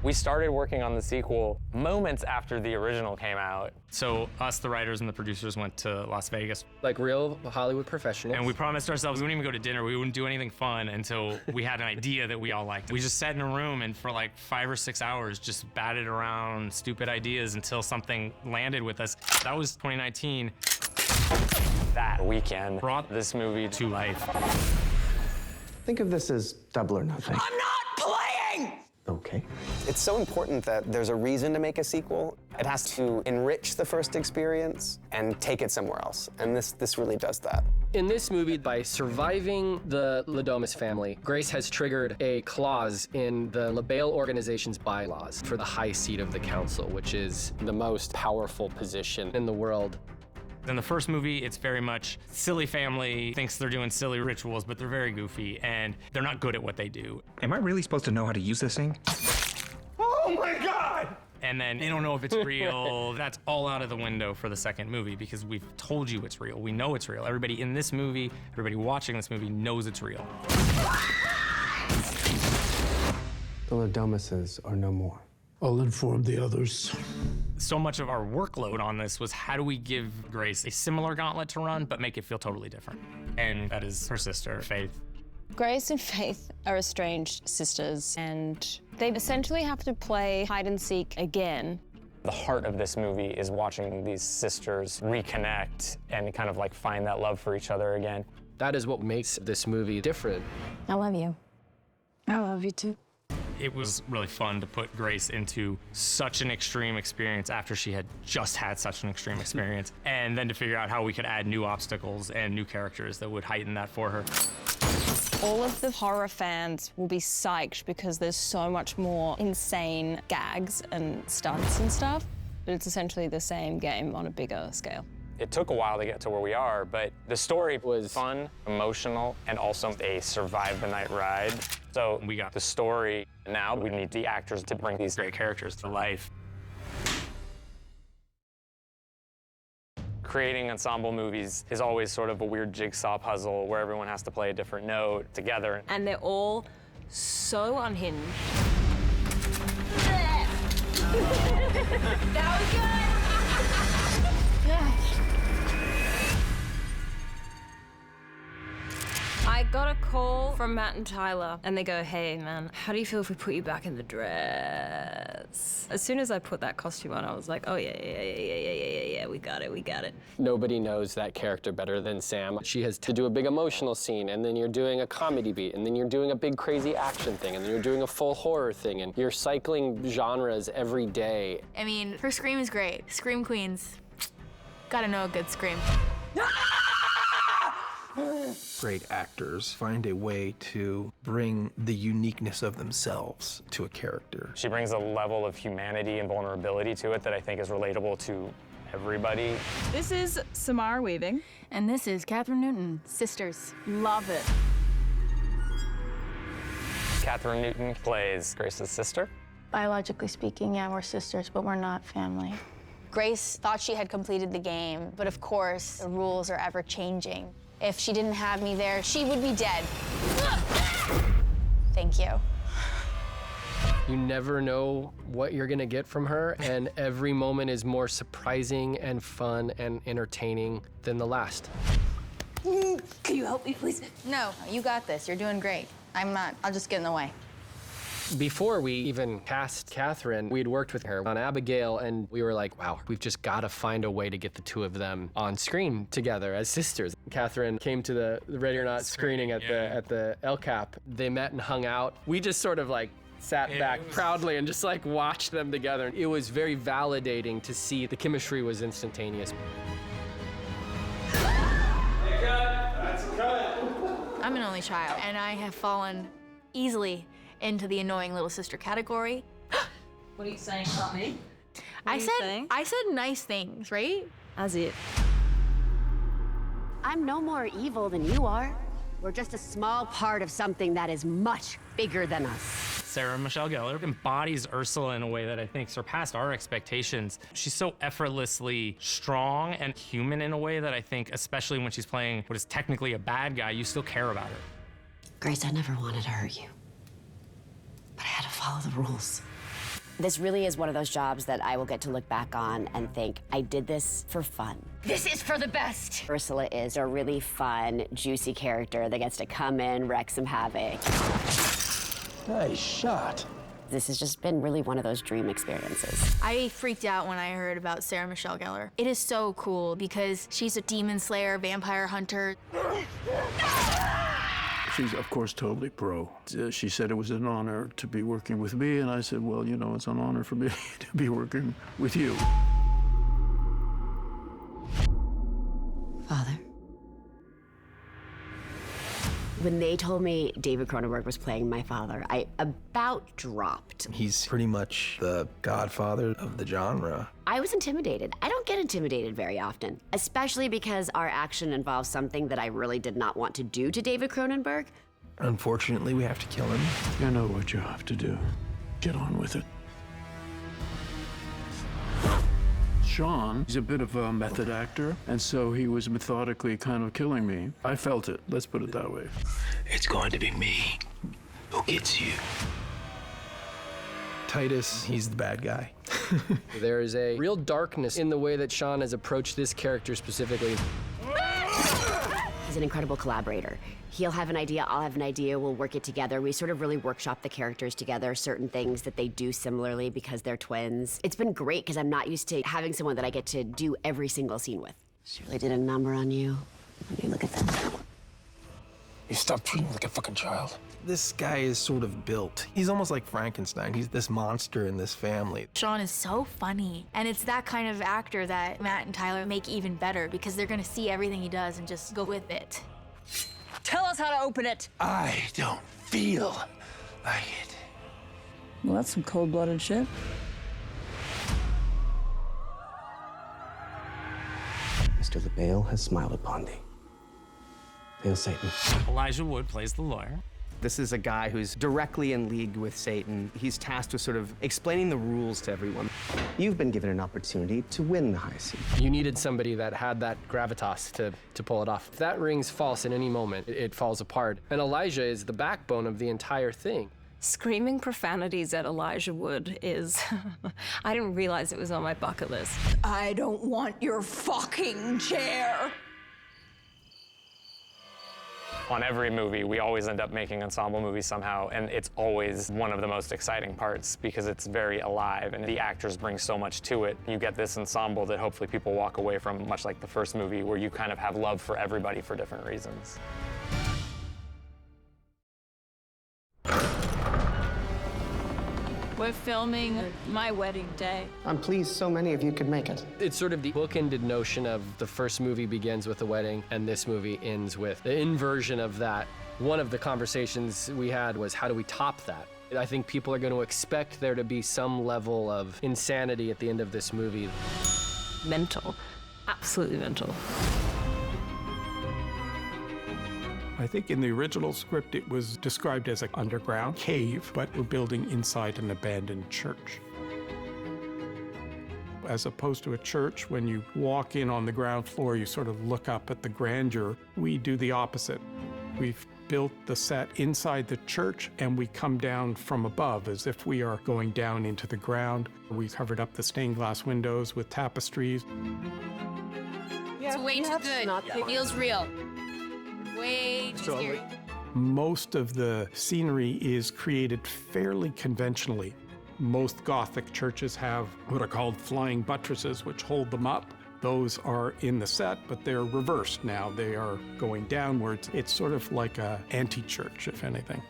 We started working on the sequel moments after the original came out. So us, the writers and the producers, went to Las Vegas. Like real Hollywood professionals. And we promised ourselves we wouldn't even go to dinner, we wouldn't do anything fun until we had an idea that we all liked. We just sat in a room and for like 5 or 6 hours just batted around stupid ideas until something landed with us. That was 2019. That weekend brought this movie to life. Think of this as double or nothing. I'm not playing! Okay. It's so important that there's a reason to make a sequel. It has to enrich the first experience and take it somewhere else. And this really does that. In this movie, by surviving the Ladomas family, Grace has triggered a clause in the LaBelle organization's bylaws for the high seat of the council, which is the most powerful position in the world. In the first movie, it's very much silly family, thinks they're doing silly rituals, but they're very goofy, and they're not good at what they do. Am I really supposed to know how to use this thing? Oh my God! And then they don't know if it's real. That's all out of the window for the second movie because we've told you it's real. We know it's real. Everybody in this movie, everybody watching this movie knows it's real. The Ladomases are no more. I'll inform the others. So much of our workload on this was how do we give Grace a similar gauntlet to run, but make it feel totally different? And that is her sister, Faith. Grace and Faith are estranged sisters, and they essentially have to play hide and seek again. The heart of this movie is watching these sisters reconnect and kind of like find that love for each other again. That is what makes this movie different. I love you. I love you too. It was really fun to put Grace into such an extreme experience after she had just had such an extreme experience, and then to figure out how we could add new obstacles and new characters that would heighten that for her. All of the horror fans will be psyched because there's so much more insane gags and stunts and stuff, but it's essentially the same game on a bigger scale. It took a while to get to where we are, but the story was fun, emotional, and also a survive-the-night ride. So we got the story. Now we need the actors to bring these great characters to life. Creating ensemble movies is always sort of a weird jigsaw puzzle where everyone has to play a different note together. And they're all so unhinged. That was good! I got a call from Matt and Tyler, and they go, hey, man, how do you feel if we put you back in the dress? As soon as I put that costume on, I was like, oh, yeah, we got it. Nobody knows that character better than Sam. She has to do a big emotional scene, and then you're doing a comedy beat, and then you're doing a big crazy action thing, and then you're doing a full horror thing, and you're cycling genres every day. I mean, her scream is great. Scream queens. Gotta know a good scream. Great actors find a way to bring the uniqueness of themselves to a character. She brings a level of humanity and vulnerability to it that I think is relatable to everybody. This is Samara Weaving. And this is Kathryn Newton, sisters. Love it. Kathryn Newton plays Grace's sister. Biologically speaking, yeah, we're sisters, but we're not family. Grace thought she had completed the game, but of course, the rules are ever changing. If she didn't have me there, she would be dead. Thank you. You never know what you're gonna get from her, and every moment is more surprising and fun and entertaining than the last. Can you help me, please? No, you got this. You're doing great. I'm not. I'll just get in the way. Before we even cast Kathryn, we'd worked with her on Abigail, and we were like, wow, we've just got to find a way to get the two of them on screen together as sisters. Kathryn came to the Ready or Not screening at the LCAP. They met and hung out. We just sort of like sat back proudly and just like watched them together. It was very validating to see the chemistry was instantaneous. I'm an only child, and I have fallen easily into the annoying little sister category. What are you saying about me? I said nice things, right? As it. I'm no more evil than you are. We're just a small part of something that is much bigger than us. Sarah Michelle Gellar embodies Ursula in a way that I think surpassed our expectations. She's so effortlessly strong and human in a way that I think, especially when she's playing what is technically a bad guy, you still care about her. Grace, I never wanted to hurt you. But I had to follow the rules. This really is one of those jobs that I will get to look back on and think, I did this for fun. This is for the best. Ursula is a really fun, juicy character that gets to come in, wreak some havoc. Nice shot. This has just been really one of those dream experiences. I freaked out when I heard about Sarah Michelle Gellar. It is so cool because she's a demon slayer, vampire hunter. She's, of course, totally pro. She said it was an honor to be working with me, and I said, well, you know, it's an honor for me to be working with you. Father? When they told me David Cronenberg was playing my father, I about dropped. He's pretty much the godfather of the genre. I was intimidated. I don't get intimidated very often, especially because our action involves something that I really did not want to do to David Cronenberg. Unfortunately, we have to kill him. You know what you have to do. Get on with it. Shawn, he's a bit of a method actor, and so he was methodically kind of killing me. I felt it, let's put it that way. It's going to be me who gets you. Titus, he's the bad guy. There is a real darkness in the way that Shawn has approached this character specifically. He's an incredible collaborator. He'll have an idea, I'll have an idea, we'll work it together. We sort of really workshop the characters together, certain things that they do similarly because they're twins. It's been great because I'm not used to having someone that I get to do every single scene with. She really did a number on you. Let me look at that. You stop treating me like a fucking child. This guy is sort of built. He's almost like Frankenstein. He's this monster in this family. Shawn is so funny. And it's that kind of actor that Matt and Tyler make even better because they're gonna see everything he does and just go with it. Tell us how to open it. I don't feel like it. Well, that's some cold-blooded shit. Mr. LaBelle has smiled upon thee. Hail Satan. Elijah Wood plays the lawyer. This is a guy who's directly in league with Satan. He's tasked with sort of explaining the rules to everyone. You've been given an opportunity to win the high seat. You needed somebody that had that gravitas to pull it off. If that rings false in any moment, it falls apart. And Elijah is the backbone of the entire thing. Screaming profanities at Elijah Wood is... I didn't realize it was on my bucket list. I don't want your fucking chair. On every movie, we always end up making ensemble movies somehow, and it's always one of the most exciting parts because it's very alive and the actors bring so much to it. You get this ensemble that hopefully people walk away from, much like the first movie, where you kind of have love for everybody for different reasons. We're filming my wedding day. I'm pleased so many of you could make it. It's sort of the bookended notion of the first movie begins with a wedding and this movie ends with the inversion of that. One of the conversations we had was, how do we top that? I think people are going to expect there to be some level of insanity at the end of this movie. Mental. Absolutely mental. I think in the original script it was described as an underground cave, but we're building inside an abandoned church. As opposed to a church, when you walk in on the ground floor, you sort of look up at the grandeur. We do the opposite. We've built the set inside the church, and we come down from above as if we are going down into the ground. We covered up the stained glass windows with tapestries. It's way too good. It feels real. Way too scary. Most of the scenery is created fairly conventionally. Most Gothic churches have what are called flying buttresses, which hold them up. Those are in the set, but they're reversed now. They are going downwards. It's sort of like an anti-church, if anything.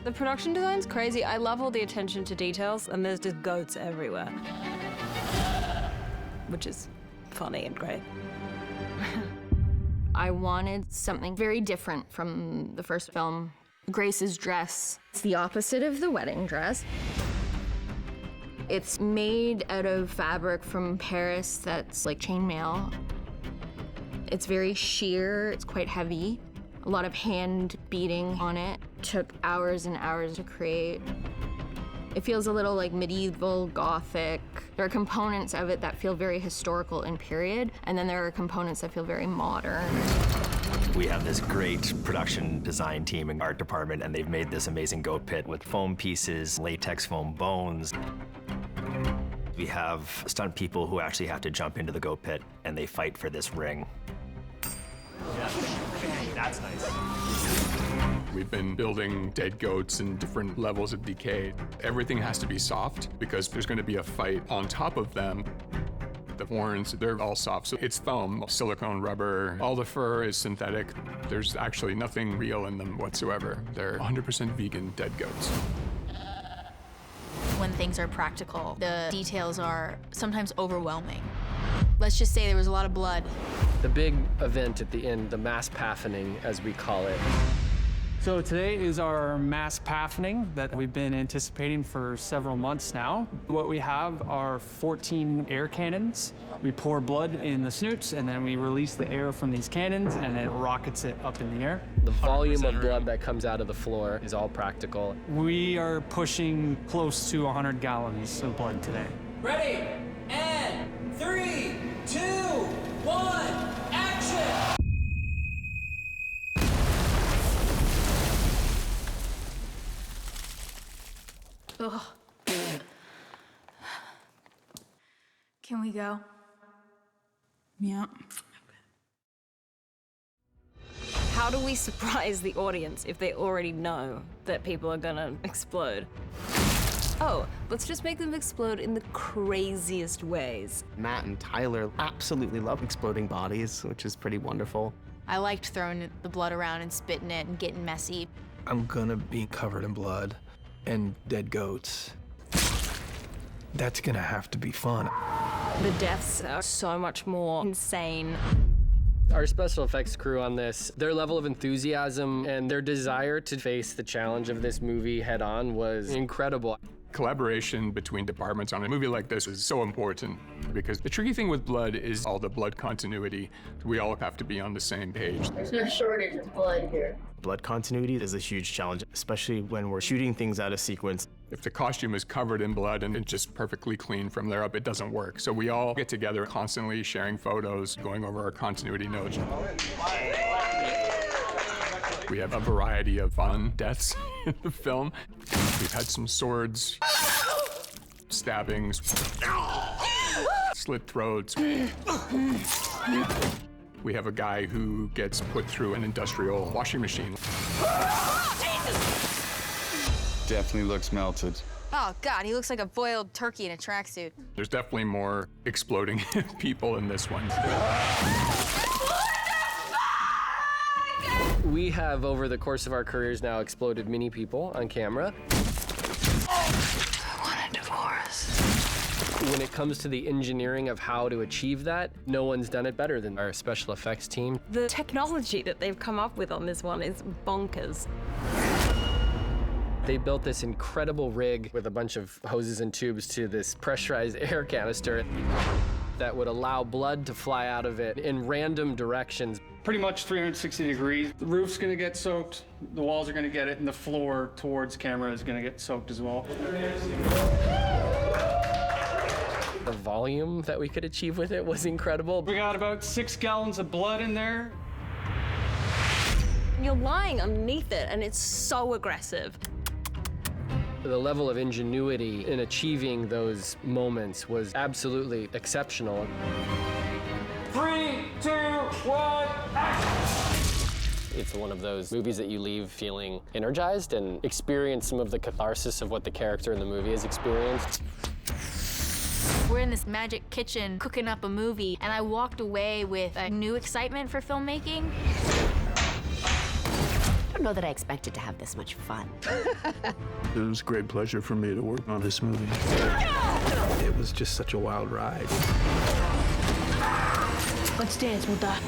The production design's crazy. I love all the attention to details, and there's just goats everywhere. Which is funny and great. I wanted something very different from the first film. Grace's dress. It's the opposite of the wedding dress. It's made out of fabric from Paris that's like chainmail. It's very sheer, it's quite heavy. A lot of hand beating on it. Took hours and hours to create. It feels a little like medieval Gothic. There are components of it that feel very historical and period, and then there are components that feel very modern. We have this great production design team and art department, and they've made this amazing goat pit with foam pieces, latex foam bones. We have stunt people who actually have to jump into the goat pit, and they fight for this ring. Yeah. That's nice. We've been building dead goats in different levels of decay. Everything has to be soft because there's going to be a fight on top of them. The horns, they're all soft, so it's foam, silicone, rubber. All the fur is synthetic. There's actually nothing real in them whatsoever. They're 100% vegan dead goats. When things are practical, the details are sometimes overwhelming. Let's just say there was a lot of blood. The big event at the end, the mass paffening, as we call it. So today is our mass paffening that we've been anticipating for several months now. What we have are 14 air cannons. We pour blood in the snoots, and then we release the air from these cannons, and it rockets it up in the air. The volume of blood that comes out of the floor is all practical. We are pushing close to 100 gallons of blood today. Ready, and 3, 2, 1, action! Ugh. Can we go? Yeah. How do we surprise the audience if they already know that people are gonna explode? Oh, let's just make them explode in the craziest ways. Matt and Tyler absolutely love exploding bodies, which is pretty wonderful. I liked throwing the blood around and spitting it and getting messy. I'm gonna be covered in blood and dead goats. That's gonna have to be fun. The deaths are so much more insane. Our special effects crew on this, their level of enthusiasm and their desire to face the challenge of this movie head on was incredible. Collaboration between departments on a movie like this is so important because the tricky thing with blood is all the blood continuity. We all have to be on the same page. There's no shortage of blood here. Blood continuity is a huge challenge, especially when we're shooting things out of sequence. If the costume is covered in blood and it's just perfectly clean from there up, it doesn't work. So we all get together constantly sharing photos, going over our continuity notes. We have a variety of fun deaths in the film. We've had some swords, stabbings, slit throats. We have a guy who gets put through an industrial washing machine. Definitely looks melted. Oh God, he looks like a boiled turkey in a tracksuit. There's definitely more exploding people in this one. We have, over the course of our careers now, exploded many people on camera. I want a divorce. When it comes to the engineering of how to achieve that, no one's done it better than our special effects team. The technology that they've come up with on this one is bonkers. They built this incredible rig with a bunch of hoses and tubes to this pressurized air canister that would allow blood to fly out of it in random directions. Pretty much 360 degrees. The roof's gonna get soaked, the walls are gonna get it, and the floor towards camera is gonna get soaked as well. The volume that we could achieve with it was incredible. We got about 6 gallons of blood in there. You're lying underneath it, and it's so aggressive. The level of ingenuity in achieving those moments was absolutely exceptional. 3, 2, 1, action! It's one of those movies that you leave feeling energized and experience some of the catharsis of what the character in the movie has experienced. We're in this magic kitchen cooking up a movie, and I walked away with a new excitement for filmmaking. I don't know that I expected to have this much fun. It was a great pleasure for me to work on this movie. It was just such a wild ride. Let's dance, we'll die.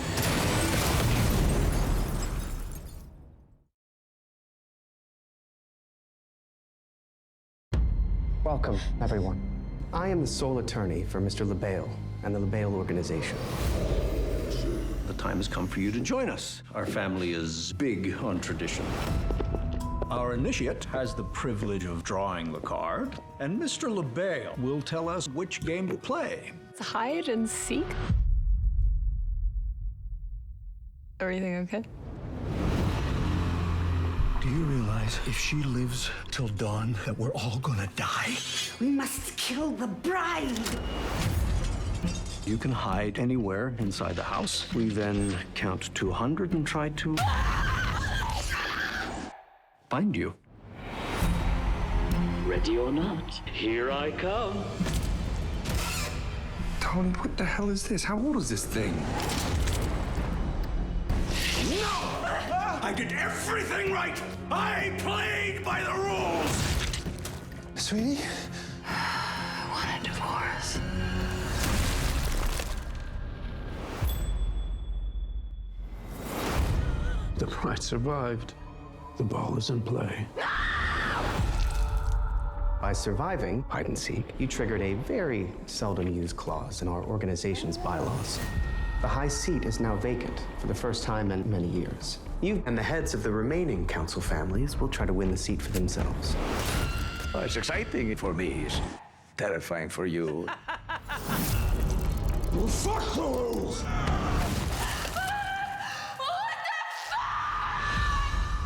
Welcome, everyone. I am the sole attorney for Mr. LaBelle and the LaBelle organization. The time has come for you to join us. Our family is big on tradition. Our initiate has the privilege of drawing the card, and Mr. LaBelle will tell us which game to play. It's hide and seek. Everything okay? Do you realize if she lives till dawn that we're all gonna die? We must kill the bride. You can hide anywhere inside the house. We then count to 100 and try to find you. Ready or not, here I come. Tony, what the hell is this? How old is this thing? No! I did everything right! I played by the rules! Sweetie? I want a divorce. The bride survived. The ball is in play. By surviving hide and seek, you triggered a very seldom used clause in our organization's bylaws. The high seat is now vacant for the first time in many years. You and the heads of the remaining council families will try to win the seat for themselves. Oh, it's exciting for me. It's terrifying for you. Well, fuck the rules!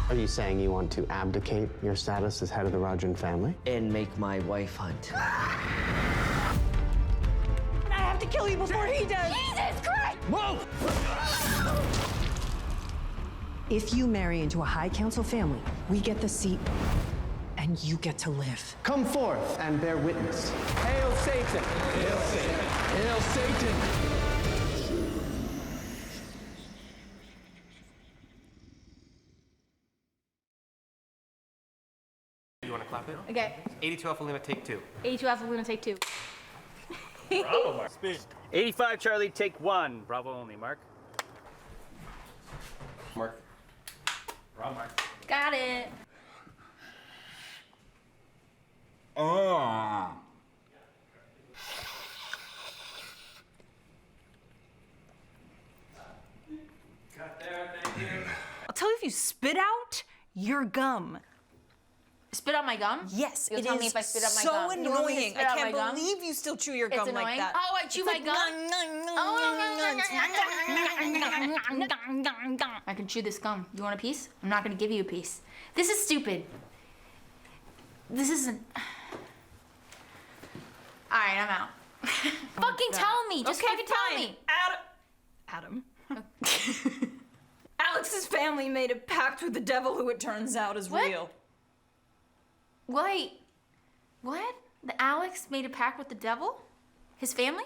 Are you saying you want to abdicate your status as head of the Rodgen family? And make my wife hunt. I have to kill you before he does. Jesus Christ! Move! If you marry into a high council family, we get the seat, and you get to live. Come forth and bear witness. Hail Satan! Hail Satan! Hail Satan! You want to clap it? Okay. 82 Alpha Lima, take 2. 82 Alpha Luna, take 2. Bravo, Mark. Speed. 85 Charlie, take 1. Bravo only, Mark. Mark. Bravo, Mark. Got it. Oh. I'll tell you if you spit out your gum. Spit out my gum? Yes, You'll it tell is me if I spit out my so gum. You want me to annoying. spit I out can't my gum? believe you still chew your It's gum annoying. like that. Oh, I chew my gum? I can chew this gum. You want a piece? I'm not gonna give you a piece. This is stupid. This isn't. All right, I'm out. Fucking tell me. Just fucking tell me. Adam. Alex's family made a pact with the devil, who it turns out is What? real. Wait. What? The Alex made a pact with the devil? His family?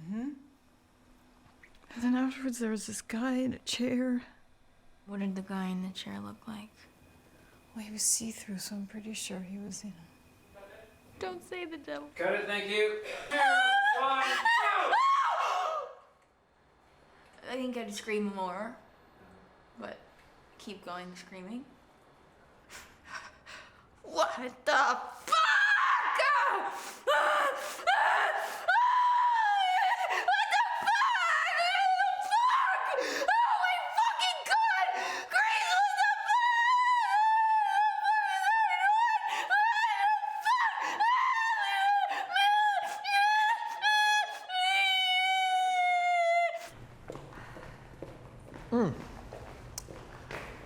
Mm-hmm. And then afterwards, there was this guy in a chair. What did the guy in the chair look like? Well, he was see-through, so I'm pretty sure he was, you know. Don't say the devil. Cut it, thank you. 2, 1, go! I think I'd scream more, but keep going screaming. What the fuck?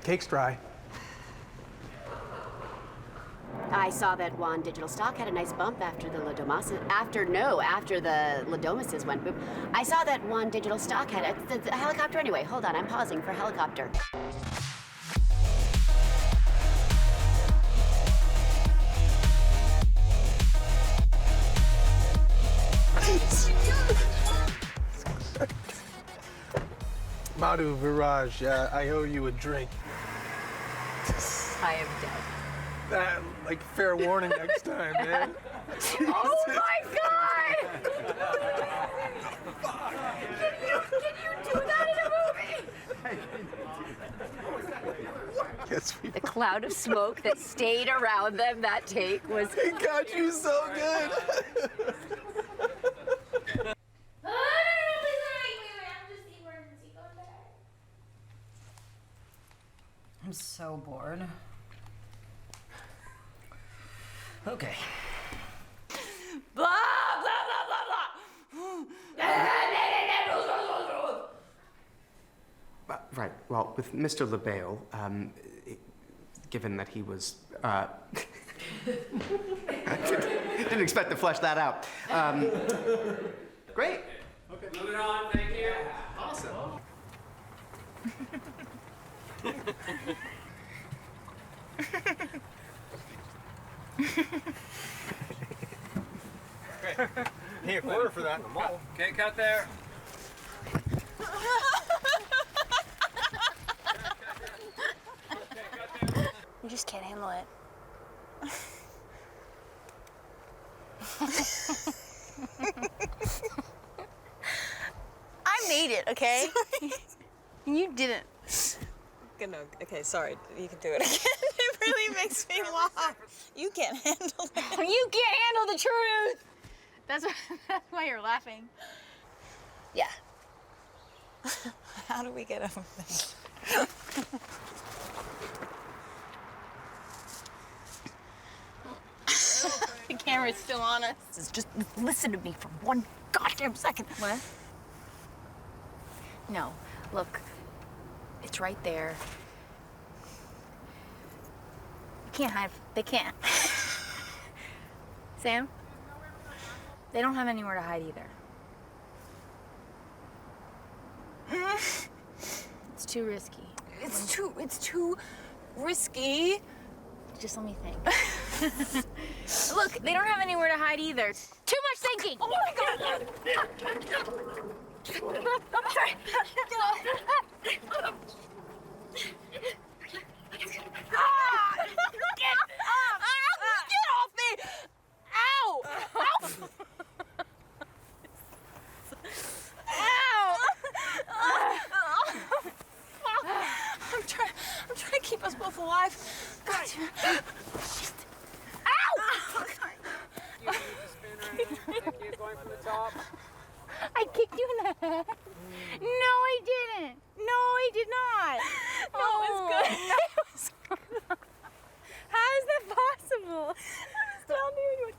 Cake's dry. I saw that one digital stock had a nice bump after the after the Ladomises went boop. I saw that one digital stock had a helicopter anyway. Hold on, I'm pausing for helicopter. Madhu Viraj, I owe you a drink. I am dead. Like, fair warning next time, man. Oh my god! Can you do that in a movie? Yes, The cloud of smoke that stayed around them that take was. It got you so good. I'm so bored. Okay. Blah, blah, blah, blah, blah. Right. Well, with Mr. LaBelle, given that he was, didn't expect to flesh that out. Great. Okay. Moving on, thank you. Awesome. Hey, a quarter for that in the mall. Okay, cut there. You just can't handle it. I made it, okay? You didn't. No, okay, sorry. You can do it again. It really makes me laugh. You can't handle it. You can't handle the truth. That's why you're laughing. Yeah. How do we get over this? The camera's still on us. Just listen to me for one goddamn second. What? No, look. It's right there. You can't hide. They can't. Sam? They don't have anywhere to hide either. It's too risky. It's too risky. Just let me think. Look, they don't have anywhere to hide either. Too much thinking. Oh my God. I'm sorry. Get off me! Ow! Ow! Ow! I'm trying to keep us both alive. God. Ow! You need to spin right now. Thank you. Going from the top. I kicked you in the head. No, I didn't. No, I did not. No, it was good. No, it was good. How is that possible? I was down there and you went,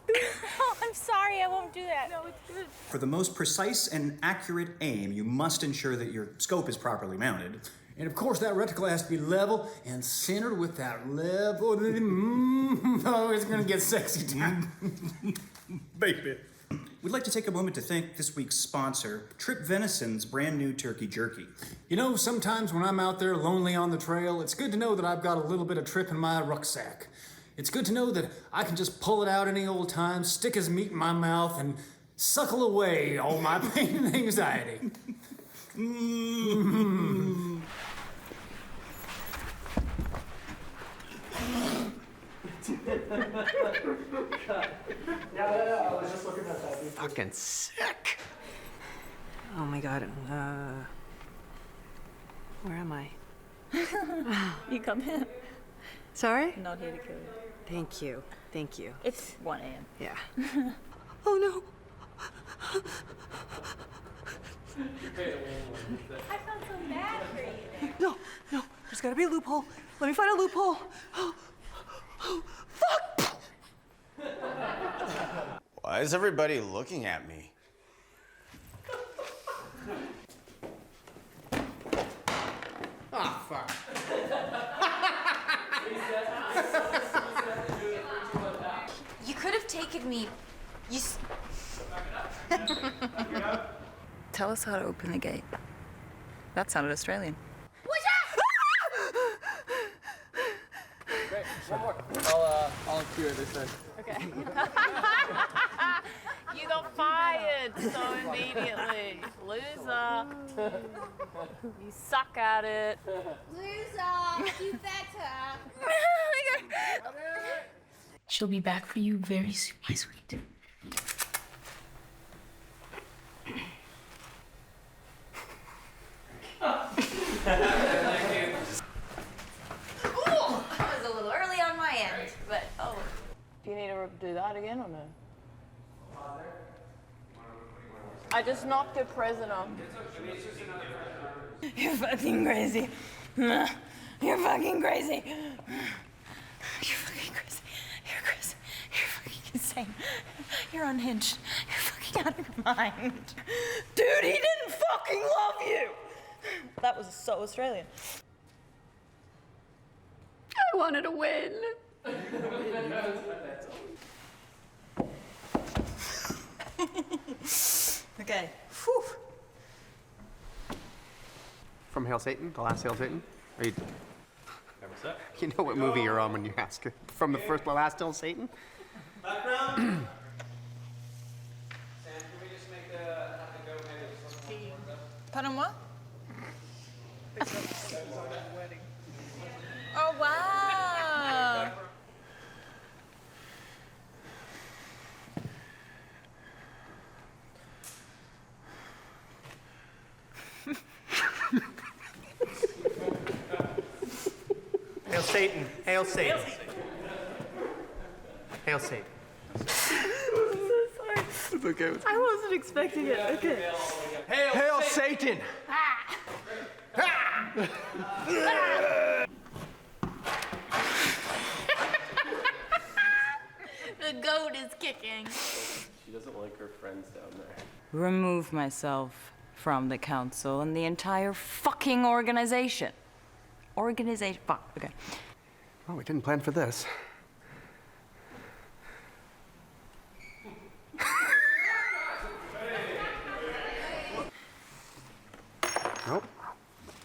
oh, I'm sorry, I won't do that. No, it's good. For the most precise and accurate aim, you must ensure that your scope is properly mounted. And of course, that reticle has to be level and centered with that level. Oh, it's gonna get sexy time. Baby. We'd like to take a moment to thank this week's sponsor, Trip Venison's brand new turkey jerky. You know, sometimes when I'm out there lonely on the trail, it's good to know that I've got a little bit of Trip in my rucksack. It's good to know that I can just pull it out any old time, stick his meat in my mouth, and suckle away all my pain and anxiety. Yeah, I was just looking at that. Fucking sick. Oh my God. Where am I? You come in. Sorry? I'm not here to kill you. Thank you. Thank you. It's 1 a.m. Yeah. Oh no. I felt so bad for you. No, there's gotta be a loophole. Let me find a loophole. Fuck! Why is everybody looking at me? Oh, fuck. You could have taken me. Tell us how to open the gate. That sounded Australian. Great, one more. I'll cue it this time. Okay. You got fired so immediately. Loser. You suck at it. Loser, do better. She'll be back for you very soon, my sweet. Ooh, that was a little early on my end, but oh. Do you need to do that again or no? I just knocked your prisoner. You're fucking crazy. You're fucking crazy. You're fucking crazy. You're crazy. You're fucking insane. You're unhinged. You're fucking out of your mind. Dude, he didn't fucking love you. That was so Australian. I wanted to win. Okay. Whew. From Hail Satan? The last Hail Satan? Are you... What's that? You know what movie you're on when you ask it. From the last Hail Satan? Background? Sam, can we just make the go ahead? Pardon what? Oh, wow. Hail Satan! Hail Satan! Hail Satan! I'm so sorry. It's okay. I wasn't expecting it. Okay. Hail Satan! The goat is kicking. She doesn't like her friends down there. Remove myself from the council and the entire fucking organization. Fuck, okay. Oh, we didn't plan for this. Nope.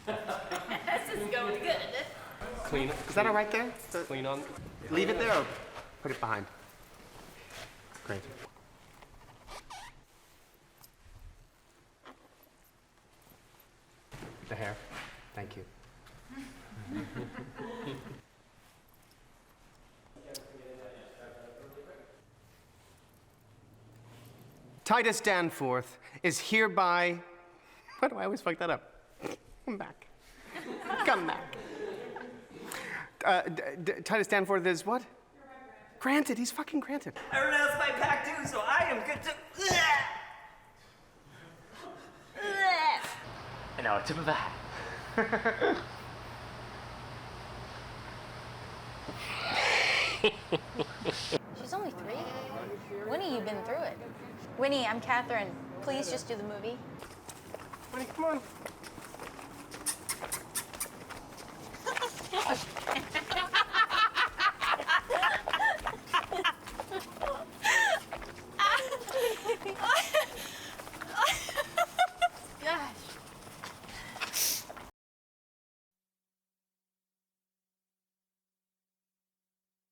This is going good. Clean. Is that all right there? Clean on. Leave it there or put it behind? Great. The hair. Thank you. Titus Danforth is hereby... Why do I always fuck that up? Come back. Come back. Titus Danforth is what? Granted. He's fucking granted. I renounced my pack too, so I am good to. And now a tip of the hat. She's only 3. Winnie, you've been through it. Winnie, I'm Kathryn. Please just do the movie. Winnie, come on.